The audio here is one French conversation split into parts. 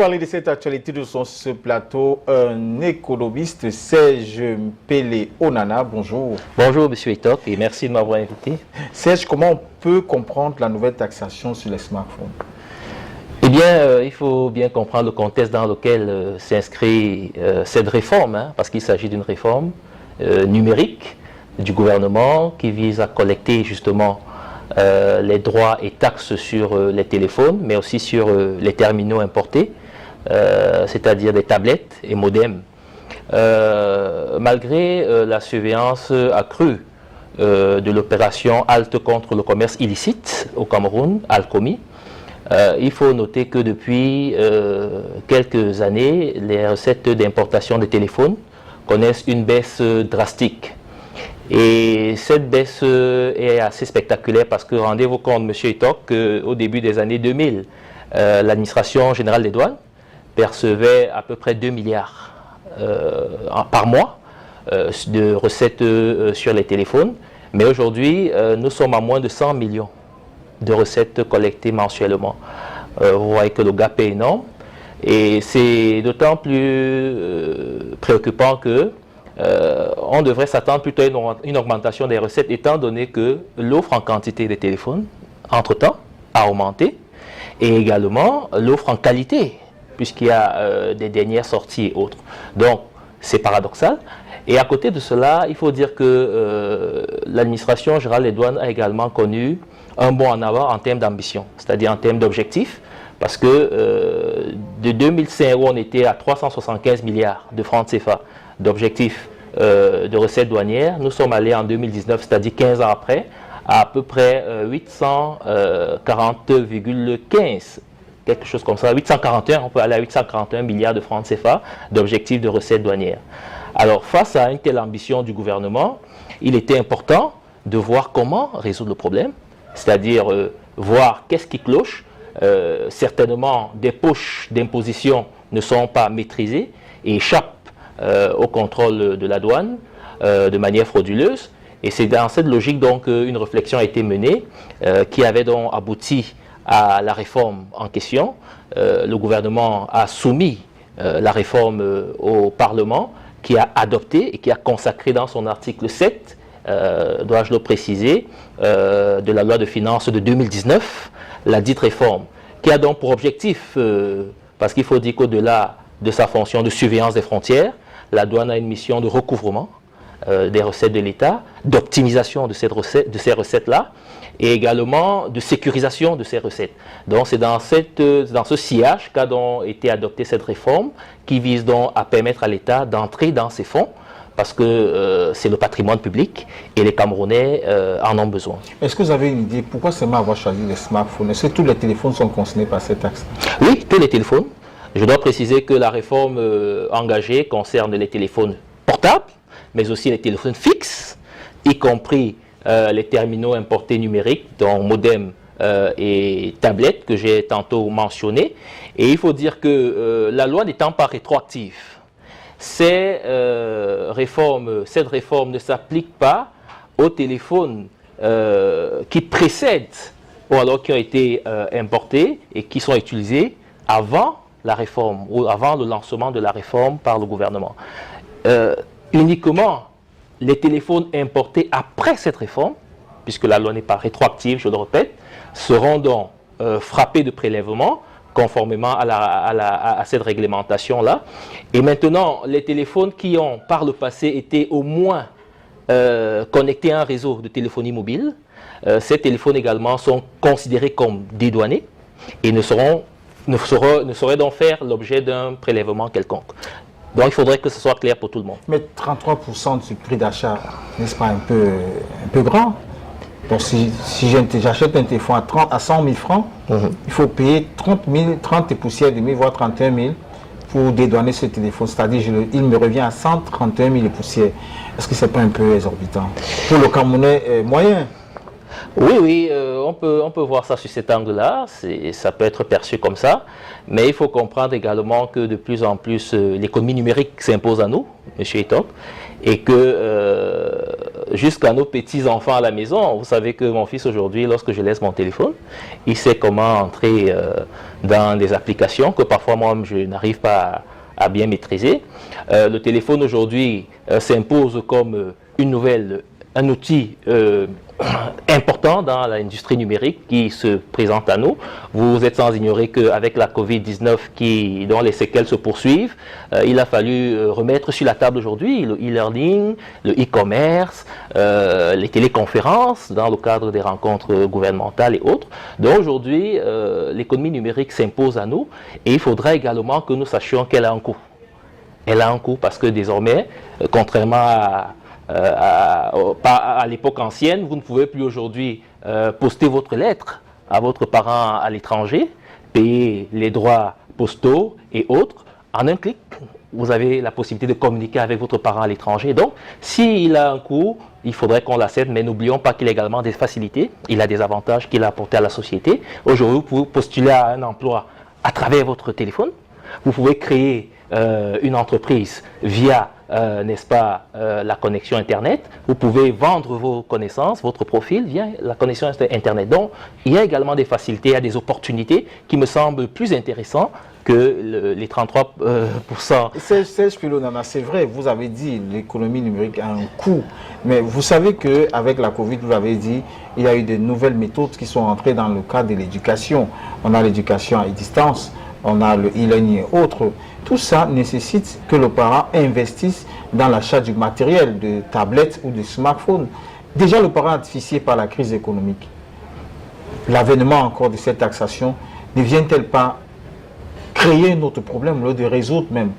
parler de cette actualité de ce plateau, un économiste, Serge Mpele Onana. Bonjour. Bonjour, monsieur Etok, et merci de m'avoir invité. Serge, comment on peut comprendre la nouvelle taxation sur les smartphones? Eh bien, il faut bien comprendre le contexte dans lequel s'inscrit cette réforme, parce qu'il s'agit d'une réforme numérique du gouvernement qui vise à collecter justement les droits et taxes sur les téléphones, mais aussi sur les terminaux importés, c'est-à-dire des tablettes et modems. Malgré la surveillance accrue de l'opération Halte contre le commerce illicite au Cameroun, Alcomi, il faut noter que depuis quelques années, les recettes d'importation de téléphones connaissent une baisse drastique. Et cette baisse est assez spectaculaire parce que rendez-vous compte, M. Etok, qu'au début des années 2000, l'administration générale des douanes percevait à peu près 2 milliards par mois de recettes sur les téléphones. Mais aujourd'hui, nous sommes à moins de 100 millions de recettes collectées mensuellement. Vous voyez que le gap est énorme. Et c'est d'autant plus préoccupant que on devrait s'attendre plutôt à une augmentation des recettes, étant donné que l'offre en quantité de téléphones, entre-temps, a augmenté, et également l'offre en qualité, puisqu'il y a des dernières sorties et autres. Donc, c'est paradoxal. Et à côté de cela, il faut dire que l'administration générale des douanes a également connu un bond en avant en termes d'ambition, c'est-à-dire en termes d'objectifs, parce que de 2005 où on était à 375 milliards de francs CFA d'objectifs de recettes douanières, nous sommes allés en 2019, c'est-à-dire 15 ans après, à peu près 840,15, quelque chose comme ça, 841, on peut aller à 841 milliards de francs CFA d'objectifs de recettes douanières. Alors face à une telle ambition du gouvernement, il était important de voir comment résoudre le problème, c'est-à-dire voir qu'est-ce qui cloche. Certainement, des poches d'imposition ne sont pas maîtrisées et échappent au contrôle de la douane de manière frauduleuse. Et c'est dans cette logique donc une réflexion a été menée qui avait donc abouti à la réforme en question. Le gouvernement a soumis la réforme au Parlement qui a adopté et qui a consacré dans son article 7, dois-je le préciser, de la loi de finances de 2019, la dite réforme, qui a donc pour objectif, parce qu'il faut dire qu'au-delà de sa fonction de surveillance des frontières, la douane a une mission de recouvrement des recettes de l'État, d'optimisation de ces recettes-là, et également de sécurisation de ces recettes. Donc c'est dans ce sillage qu'a donc été adoptée cette réforme qui vise donc à permettre à l'État d'entrer dans ces fonds, parce que c'est le patrimoine public et les Camerounais en ont besoin. Est-ce que vous avez une idée pourquoi seulement avoir choisi les smartphones? Est-ce que tous les téléphones sont concernés par cette taxe? Oui, tous les téléphones. Je dois préciser que la réforme engagée concerne les téléphones portables, mais aussi les téléphones fixes, y compris les terminaux importés numériques, dont modem et tablettes que j'ai tantôt mentionné. Et il faut dire que la loi n'étant pas rétroactive, cette réforme ne s'applique pas aux téléphones qui précèdent ou alors qui ont été importés et qui sont utilisés avant la réforme ou avant le lancement de la réforme par le gouvernement. Uniquement les téléphones importés après cette réforme, puisque la loi n'est pas rétroactive, je le répète, seront donc frappés de prélèvement conformément à cette réglementation-là. Et maintenant, les téléphones qui ont par le passé été au moins connectés à un réseau de téléphonie mobile, ces téléphones également sont considérés comme dédouanés et ne sauraient donc faire l'objet d'un prélèvement quelconque. Donc il faudrait que ce soit clair pour tout le monde. Mais 33% du prix d'achat, n'est-ce pas un peu grand? Donc si j'achète un téléphone à 100 000 francs, il faut payer 30 et poussières de 1000, voire 31 000 pour dédouaner ce téléphone. C'est-à-dire il me revient à 131 000 et poussières. Est-ce que ce n'est pas un peu exorbitant pour le Camerounais moyen? Oui, on peut voir ça sur cet angle-là, ça peut être perçu comme ça, mais il faut comprendre également que de plus en plus l'économie numérique s'impose à nous, M. Etok, et que jusqu'à nos petits-enfants à la maison. Vous savez que mon fils aujourd'hui, lorsque je laisse mon téléphone, il sait comment entrer dans des applications que parfois moi je n'arrive pas à bien maîtriser. Le téléphone aujourd'hui s'impose comme un outil important dans l'industrie numérique qui se présente à nous. Vous êtes sans ignorer qu'avec la Covid-19 dont les séquelles se poursuivent, il a fallu remettre sur la table aujourd'hui le e-learning, le e-commerce, les téléconférences dans le cadre des rencontres gouvernementales et autres. Donc aujourd'hui, l'économie numérique s'impose à nous et il faudra également que nous sachions qu'elle a un coût. Elle a un coût parce que désormais, contrairement à l'époque ancienne, vous ne pouvez plus aujourd'hui poster votre lettre à votre parent à l'étranger, payer les droits postaux et autres. En un clic, vous avez la possibilité de communiquer avec votre parent à l'étranger. Donc, s'il a un coût, il faudrait qu'on l'accepte, mais n'oublions pas qu'il a également des facilités. Il a des avantages qu'il a apportés à la société. Aujourd'hui, vous pouvez postuler à un emploi à travers votre téléphone. Vous pouvez créer une entreprise via, n'est-ce pas, la connexion Internet. Vous pouvez vendre vos connaissances, votre profil via la connexion Internet. Donc, il y a également des facilités, il y a des opportunités qui me semblent plus intéressantes que les 33%. Serge Pilot-Nana, c'est vrai, vous avez dit l'économie numérique a un coût, mais vous savez qu'avec la Covid, vous l'avez dit, il y a eu de nouvelles méthodes qui sont entrées dans le cadre de l'éducation. On a l'éducation à distance, on a le e-learning et autres. Tout ça nécessite que le parent investisse dans l'achat du matériel, de tablettes ou de smartphones. Déjà, le parent asphyxié par la crise économique. L'avènement encore de cette taxation ne vient-elle pas créer un autre problème, au lieu de résoudre même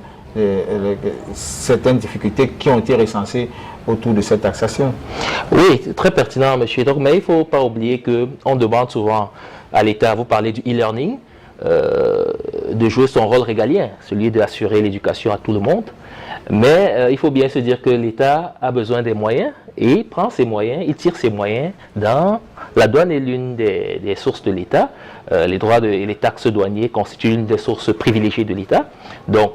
certaines difficultés qui ont été recensées autour de cette taxation? Oui, très pertinent, monsieur. Donc, mais il ne faut pas oublier qu'on demande souvent à l'État, vous parlez du e-learning, de jouer son rôle régalien, celui d'assurer l'éducation à tout le monde. Mais il faut bien se dire que l'État a besoin des moyens et il prend ses moyens, il tire ses moyens dans la douane est l'une des sources de l'État. Les droits et les taxes douaniers constituent l'une des sources privilégiées de l'État. Donc,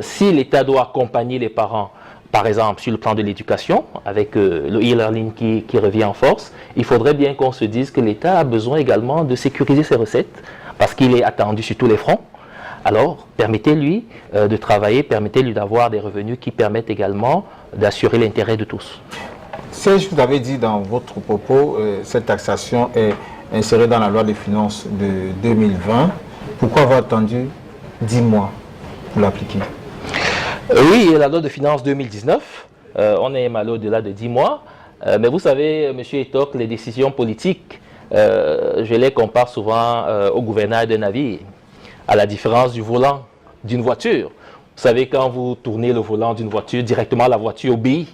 si l'État doit accompagner les parents, par exemple, sur le plan de l'éducation, avec le e-learning qui revient en force, il faudrait bien qu'on se dise que l'État a besoin également de sécuriser ses recettes, parce qu'il est attendu sur tous les fronts. Alors, permettez-lui de travailler, permettez-lui d'avoir des revenus qui permettent également d'assurer l'intérêt de tous. Serge, vous avez dit dans votre propos, cette taxation est insérée dans la loi des finances de 2020. Pourquoi avoir attendu 10 mois pour l'appliquer? Oui, la loi de finances 2019, on est mal au-delà de 10 mois. Mais vous savez, M. Etok, les décisions politiques, je les compare souvent au gouvernail d'un navire, à la différence du volant d'une voiture. Vous savez, quand vous tournez le volant d'une voiture, directement la voiture obéit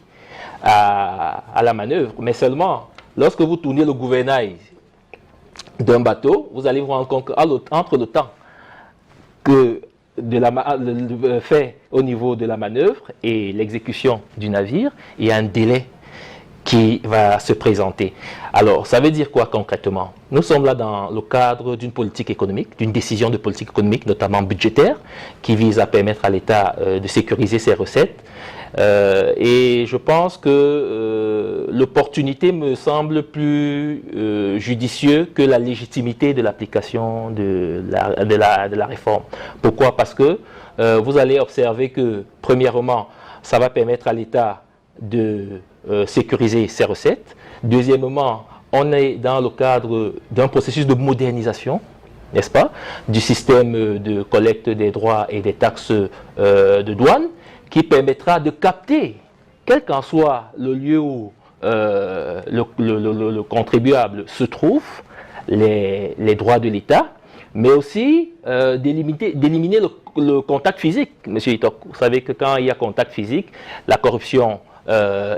à la manœuvre. Mais seulement, lorsque vous tournez le gouvernail d'un bateau, vous allez vous rendre compte qu'entre le temps que fait au niveau de la manœuvre et l'exécution du navire, il y a un délai qui va se présenter. Alors, ça veut dire quoi concrètement? Nous sommes là dans le cadre d'une politique économique, d'une décision de politique économique, notamment budgétaire, qui vise à permettre à l'État de sécuriser ses recettes. Et je pense que l'opportunité me semble plus judicieuse que la légitimité de l'application de la réforme. Pourquoi? Parce que vous allez observer que, premièrement, ça va permettre à l'État de sécuriser ses recettes. Deuxièmement, on est dans le cadre d'un processus de modernisation, n'est-ce pas, du système de collecte des droits et des taxes de douane, qui permettra de capter, quel qu'en soit le lieu où le contribuable se trouve, les droits de l'État, mais aussi d'éliminer le contact physique. Monsieur Itok, vous savez que quand il y a contact physique, la corruption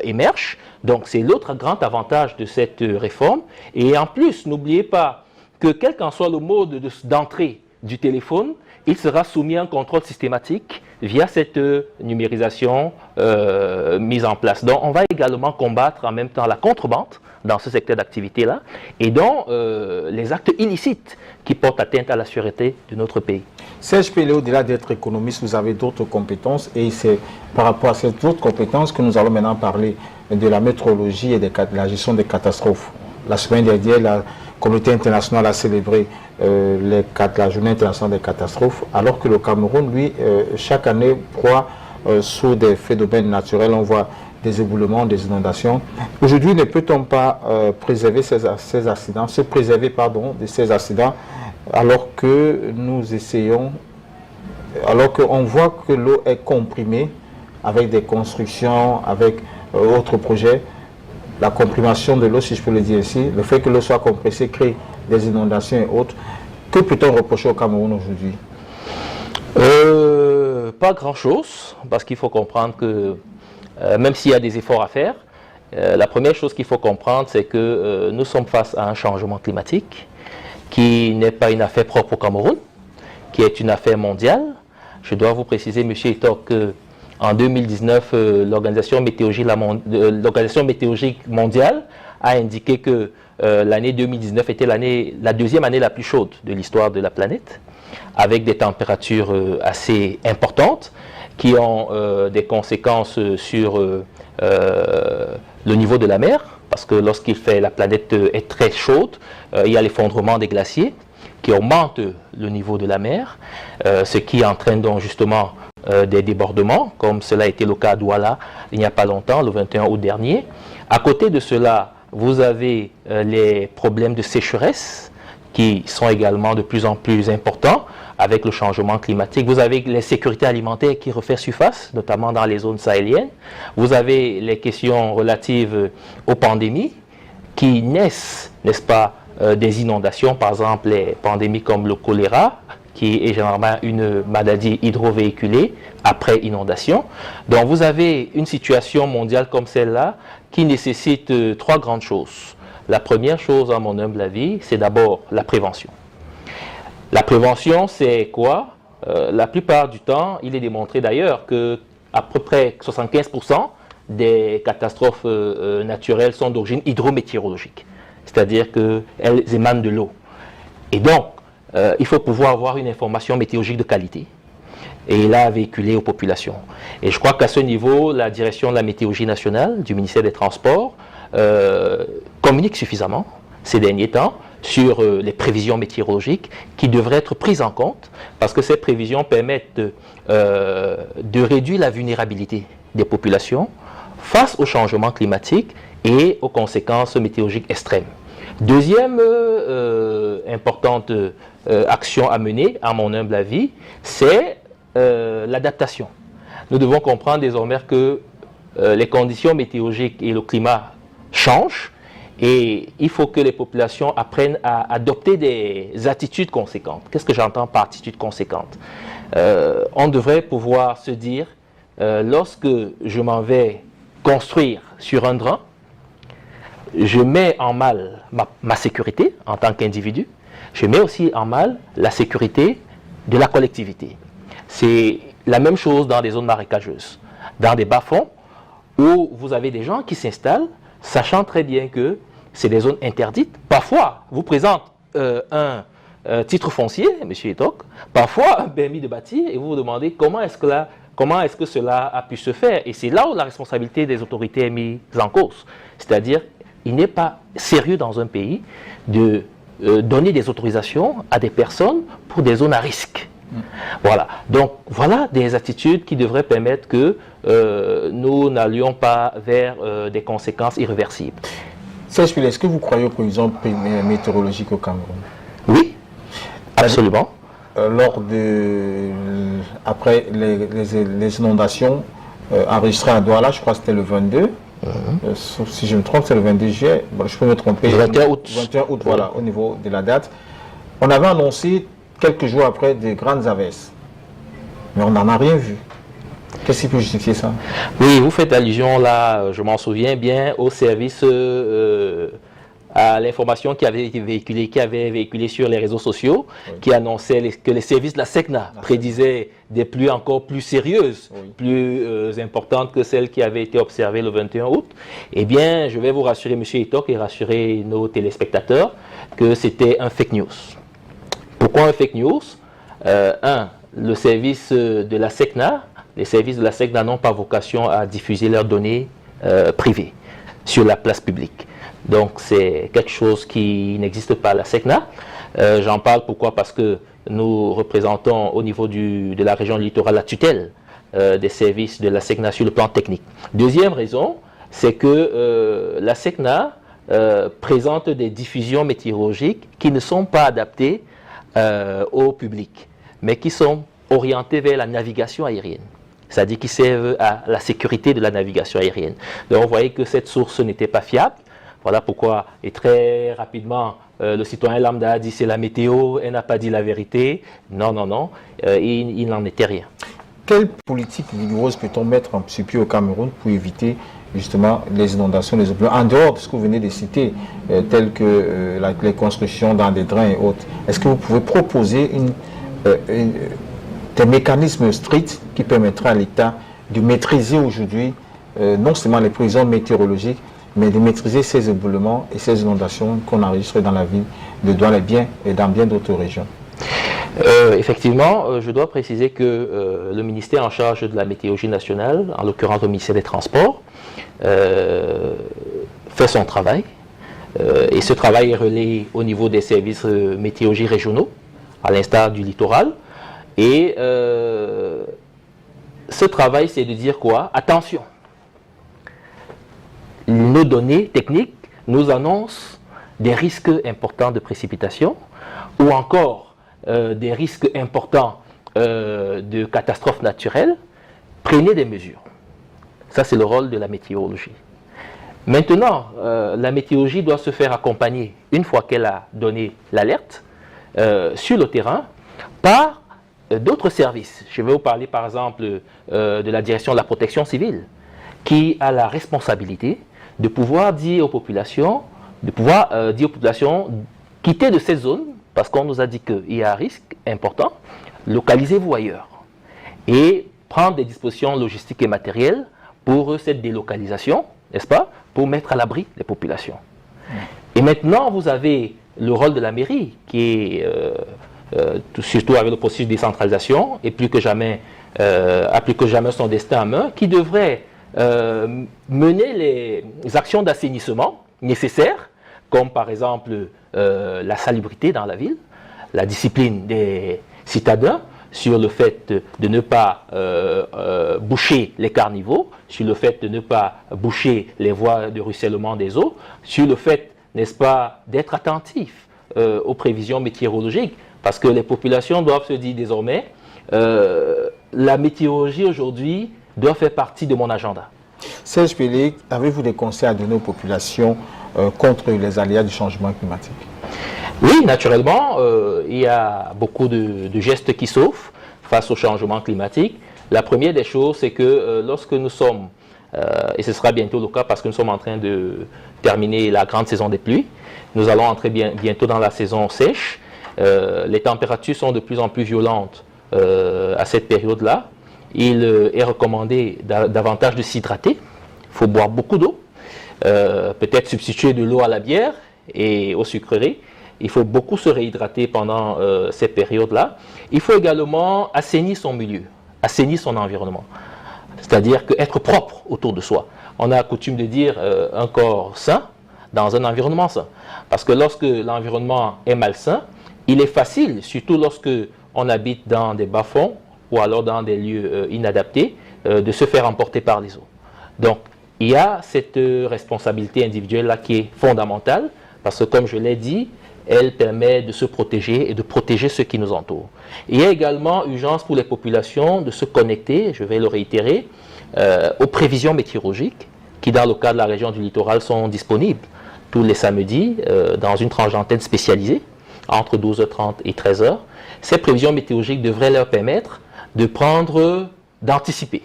émerge. Donc c'est l'autre grand avantage de cette réforme. Et en plus, n'oubliez pas que quel qu'en soit le mode d'entrée du téléphone, il sera soumis à un contrôle systématique via cette numérisation mise en place. Donc on va également combattre en même temps la contrebande dans ce secteur d'activité-là et donc les actes illicites qui portent atteinte à la sûreté de notre pays. Serge Pilot, au-delà d'être économiste, vous avez d'autres compétences et c'est par rapport à ces autres compétences que nous allons maintenant parler de la météorologie et de la gestion des catastrophes. La semaine dernière, la communauté internationale a célébré la journée internationale des catastrophes, alors que le Cameroun, lui, chaque année, proie sous des phénomènes naturels. On voit des éboulements, des inondations. Aujourd'hui, ne peut-on pas préserver ces accidents, se préserver pardon, de ces accidents, alors que nous essayons, alors qu'on voit que l'eau est comprimée avec des constructions, avec autres projets. La comprimation de l'eau, si je peux le dire ainsi, le fait que l'eau soit compressée crée des inondations et autres. Que peut-on reprocher au Cameroun aujourd'hui? Pas grand-chose, parce qu'il faut comprendre que même s'il y a des efforts à faire, la première chose qu'il faut comprendre, c'est que nous sommes face à un changement climatique qui n'est pas une affaire propre au Cameroun, qui est une affaire mondiale. Je dois vous préciser, M. Itok, qu'en 2019, l'Organisation météorologique mondiale a indiqué que l'année 2019 était la deuxième année la plus chaude de l'histoire de la planète, avec des températures assez importantes qui ont des conséquences sur le niveau de la mer, parce que la planète est très chaude, il y a l'effondrement des glaciers qui augmente le niveau de la mer, ce qui entraîne donc justement des débordements, comme cela a été le cas à Douala il n'y a pas longtemps, le 21 août dernier. À côté de cela, vous avez les problèmes de sécheresse qui sont également de plus en plus importants avec le changement climatique. Vous avez les sécurités alimentaires qui refait surface, notamment dans les zones sahéliennes. Vous avez les questions relatives aux pandémies qui naissent, n'est-ce pas, des inondations, par exemple les pandémies comme le choléra, qui est généralement une maladie hydrovéhiculée après inondation. Donc vous avez une situation mondiale comme celle-là qui nécessite trois grandes choses. La première chose, à mon humble avis, c'est d'abord la prévention. La prévention, c'est quoi? La plupart du temps, il est démontré d'ailleurs que à peu près 75% des catastrophes naturelles sont d'origine hydrométéorologique. C'est-à-dire qu'elles émanent de l'eau. Et donc, il faut pouvoir avoir une information météorologique de qualité et la véhiculer aux populations. Et je crois qu'à ce niveau, la direction de la météorologie nationale du ministère des Transports communique suffisamment ces derniers temps sur les prévisions météorologiques qui devraient être prises en compte parce que ces prévisions permettent de réduire la vulnérabilité des populations face au changement climatique et aux conséquences météorologiques extrêmes. Deuxième importante action à mener, à mon humble avis, c'est l'adaptation. Nous devons comprendre désormais que les conditions météorologiques et le climat changent et il faut que les populations apprennent à adopter des attitudes conséquentes. Qu'est-ce que j'entends par attitude conséquente? On devrait pouvoir se dire, lorsque je m'en vais construire sur un drain, je mets en mal ma sécurité en tant qu'individu, je mets aussi en mal la sécurité de la collectivité. C'est la même chose dans des zones marécageuses, dans des bas-fonds où vous avez des gens qui s'installent, sachant très bien que c'est des zones interdites. Parfois, vous présente un titre foncier, M. Itok, parfois un permis de bâtir, et vous vous demandez comment est-ce que cela a pu se faire. Et c'est là où la responsabilité des autorités est mise en cause. C'est-à-dire, il n'est pas sérieux dans un pays de donner des autorisations à des personnes pour des zones à risque. Voilà. Donc, voilà des attitudes qui devraient permettre que nous n'allions pas vers des conséquences irréversibles. Serge Pile, est-ce que vous croyez aux prévisions météorologiques au Cameroun? Oui, absolument. Après les inondations enregistrées à Douala, je crois que c'était le 22, sauf si je me trompe, c'est le 22 juillet, bon, je peux me tromper. Le 21 août. 21 août, voilà, au niveau de la date. On avait annoncé quelques jours après des grandes averses, mais on n'en a rien vu. Qu'est-ce qui peut justifier ça? Oui, vous faites allusion là, je m'en souviens bien, au service, à l'information qui avait été véhiculée sur les réseaux sociaux, oui, qui annonçait que les services de la SECNA prédisaient des pluies encore plus sérieuses, oui, plus importantes que celles qui avaient été observées le 21 août. Eh bien, je vais vous rassurer, M. Itok, et rassurer nos téléspectateurs, que c'était un fake news. Pourquoi un fake news? Le service de la SECNA, les services de la SECNA n'ont pas vocation à diffuser leurs données privée sur la place publique. Donc c'est quelque chose qui n'existe pas à la SECNA. J'en parle pourquoi? Parce que nous représentons au niveau de la région littorale la tutelle des services de la SECNA sur le plan technique. Deuxième raison, c'est que la SECNA présente des diffusions météorologiques qui ne sont pas adaptées au public, mais qui sont orientées vers la navigation aérienne. C'est-à-dire qui servent à la sécurité de la navigation aérienne. Donc on voyait que cette source n'était pas fiable. Voilà pourquoi, et très rapidement, le citoyen lambda a dit c'est la météo, elle n'a pas dit la vérité. Non, non, non, il n'en était rien. Quelle politique vigoureuse peut-on mettre en pied au Cameroun pour éviter justement les inondations, les éboulements, en dehors de ce que vous venez de citer, telles que les constructions dans des drains et autres? Est-ce que vous pouvez proposer des mécanismes stricts qui permettraient à l'État de maîtriser aujourd'hui non seulement les prévisions météorologiques, mais de maîtriser ces éboulements et ces inondations qu'on enregistre dans la ville de Douala et dans bien d'autres régions? Effectivement, je dois préciser que le ministère en charge de la météorologie nationale, en l'occurrence le ministère des Transports, fait son travail. Et ce travail est relayé au niveau des services météorologie régionaux, à l'instar du littoral. Et ce travail, c'est de dire quoi? Attention, nos données techniques nous annoncent des risques importants de précipitation ou encore des risques importants de catastrophes naturelles. Prenez des mesures. Ça, c'est le rôle de la météorologie. Maintenant, la météorologie doit se faire accompagner, une fois qu'elle a donné l'alerte, sur le terrain, par d'autres services. Je vais vous parler par exemple de la direction de la protection civile, qui a la responsabilité de pouvoir dire aux populations, quittez de cette zone, parce qu'on nous a dit qu'il y a un risque important, localisez-vous ailleurs. Et prendre des dispositions logistiques et matérielles pour cette délocalisation, n'est-ce pas, pour mettre à l'abri les populations. Et maintenant, vous avez le rôle de la mairie, qui est, surtout avec le processus de décentralisation, et plus que jamais, a plus que jamais son destin en main, qui devrait mener les actions d'assainissement nécessaires, comme par exemple la salubrité dans la ville, la discipline des citadins sur le fait de ne pas boucher les caniveaux, sur le fait de ne pas boucher les voies de ruissellement des eaux, sur le fait, n'est-ce pas, d'être attentif aux prévisions météorologiques, parce que les populations doivent se dire désormais, la météorologie aujourd'hui doit faire partie de mon agenda. Serge Pélé, avez-vous des conseils à donner aux populations contre les aléas du changement climatique? Oui, naturellement, il y a beaucoup de gestes qui sauvent face au changement climatique. La première des choses, c'est que lorsque nous sommes, et ce sera bientôt le cas parce que nous sommes en train de terminer la grande saison des pluies, nous allons entrer bientôt dans la saison sèche. Les températures sont de plus en plus violentes à cette période-là. Il est recommandé davantage de s'hydrater. Il faut boire beaucoup d'eau. Peut-être substituer de l'eau à la bière et aux sucreries. Il faut beaucoup se réhydrater pendant cette période-là. Il faut également assainir son milieu, assainir son environnement. C'est-à-dire être propre autour de soi. On a coutume de dire un corps sain dans un environnement sain. Parce que lorsque l'environnement est malsain, il est facile, surtout lorsque on habite dans des bas-fonds ou alors dans des lieux inadaptés, de se faire emporter par les eaux. Donc, il y a cette responsabilité individuelle-là qui est fondamentale, parce que comme je l'ai dit, elle permet de se protéger et de protéger ceux qui nous entourent. Il y a également urgence pour les populations de se connecter, je vais le réitérer, aux prévisions météorologiques qui, dans le cas de la région du littoral, sont disponibles tous les samedis dans une tranche d'antenne spécialisée, entre 12h30 et 13h. Ces prévisions météorologiques devraient leur permettre d'anticiper.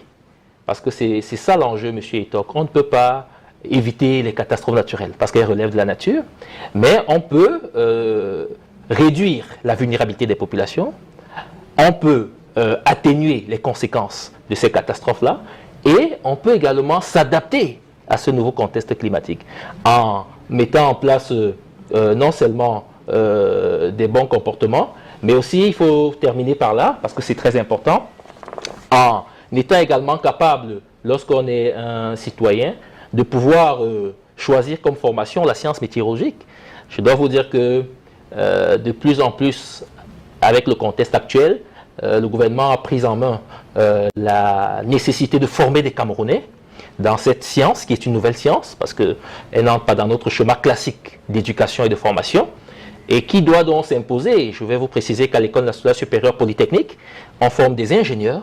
Parce que c'est ça l'enjeu, M. Etok. On ne peut pas éviter les catastrophes naturelles parce qu'elles relèvent de la nature, mais on peut réduire la vulnérabilité des populations, on peut atténuer les conséquences de ces catastrophes-là et on peut également s'adapter à ce nouveau contexte climatique en mettant en place non seulement des bons comportements, mais aussi, il faut terminer par là, parce que c'est très important, en étant également capable, lorsqu'on est un citoyen, de pouvoir choisir comme formation la science météorologique. Je dois vous dire que de plus en plus, avec le contexte actuel, le gouvernement a pris en main la nécessité de former des Camerounais dans cette science, qui est une nouvelle science, parce qu'elle n'entre pas dans notre schéma classique d'éducation et de formation, et qui doit donc s'imposer. Je vais vous préciser qu'à l'École nationale supérieure polytechnique, on forme des ingénieurs,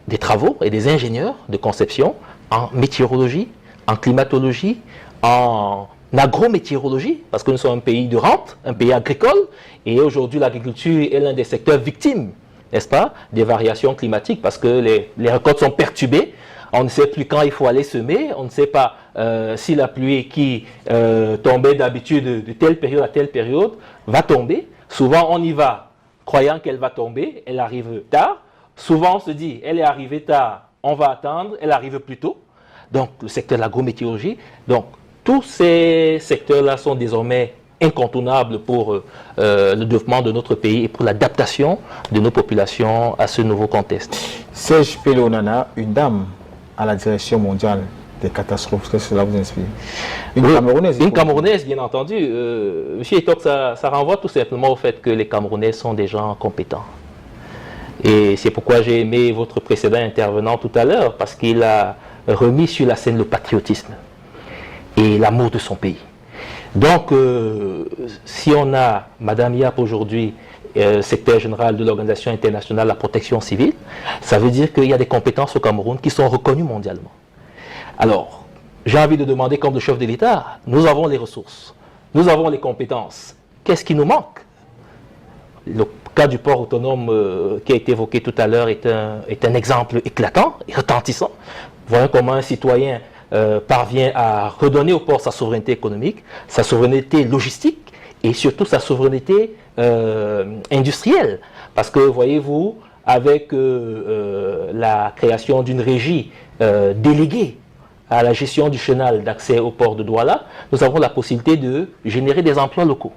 des travaux et des ingénieurs de conception en météorologie, en climatologie, en agrométéorologie, parce que nous sommes un pays de rente, un pays agricole, et aujourd'hui l'agriculture est l'un des secteurs victimes, n'est-ce pas, des variations climatiques, parce que les récoltes sont perturbées. On ne sait plus quand il faut aller semer, on ne sait pas si la pluie qui tombait d'habitude de telle période à telle période va tomber. Souvent on y va croyant qu'elle va tomber, elle arrive tard. Souvent on se dit, elle est arrivée tard, on va attendre, elle arrive plus tôt. Donc le secteur de l'agrométéorologie, donc tous ces secteurs-là sont désormais incontournables pour le développement de notre pays et pour l'adaptation de nos populations à ce nouveau contexte. Serge Pélé Onana, une dame à la direction mondiale des catastrophes, qu'est-ce que cela vous inspire? Une Camerounaise. Une Camerounaise, bien entendu. Monsieur Etok, ça renvoie tout simplement au fait que les Camerounais sont des gens compétents. Et c'est pourquoi j'ai aimé votre précédent intervenant tout à l'heure, parce qu'il a remis sur la scène le patriotisme et l'amour de son pays. Donc, si on a Madame Yap aujourd'hui, secrétaire général de l'Organisation internationale de la protection civile, ça veut dire qu'il y a des compétences au Cameroun qui sont reconnues mondialement. Alors, j'ai envie de demander comme le chef de l'État, nous avons les ressources, nous avons les compétences. Qu'est-ce qui nous manque? Le cas du port autonome qui a été évoqué tout à l'heure est un exemple éclatant et retentissant. Voyons comment un citoyen parvient à redonner au port sa souveraineté économique, sa souveraineté logistique et surtout sa souveraineté industrielle. Parce que, voyez-vous, avec la création d'une régie déléguée à la gestion du chenal d'accès au port de Douala, nous avons la possibilité de générer des emplois locaux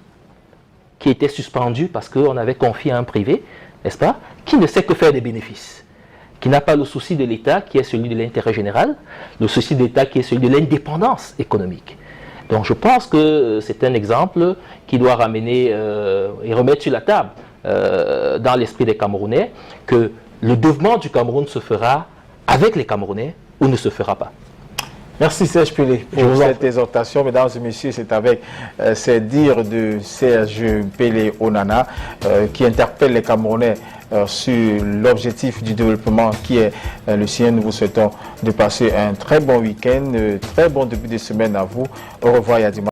qui étaient suspendus parce qu'on avait confié à un privé, n'est-ce pas, qui ne sait que faire des bénéfices, qui n'a pas le souci de l'État qui est celui de l'intérêt général, le souci de l'État qui est celui de l'indépendance économique. Donc je pense que c'est un exemple qui doit ramener et remettre sur la table dans l'esprit des Camerounais que le développement du Cameroun se fera avec les Camerounais ou ne se fera pas. Merci Serge Pélé pour cette exhortation. Mesdames et messieurs, c'est avec ces dires de Serge Pélé Onana qui interpelle les Camerounais sur l'objectif du développement qui est le sien. Nous vous souhaitons de passer un très bon week-end, très bon début de semaine à vous. Au revoir et à dimanche.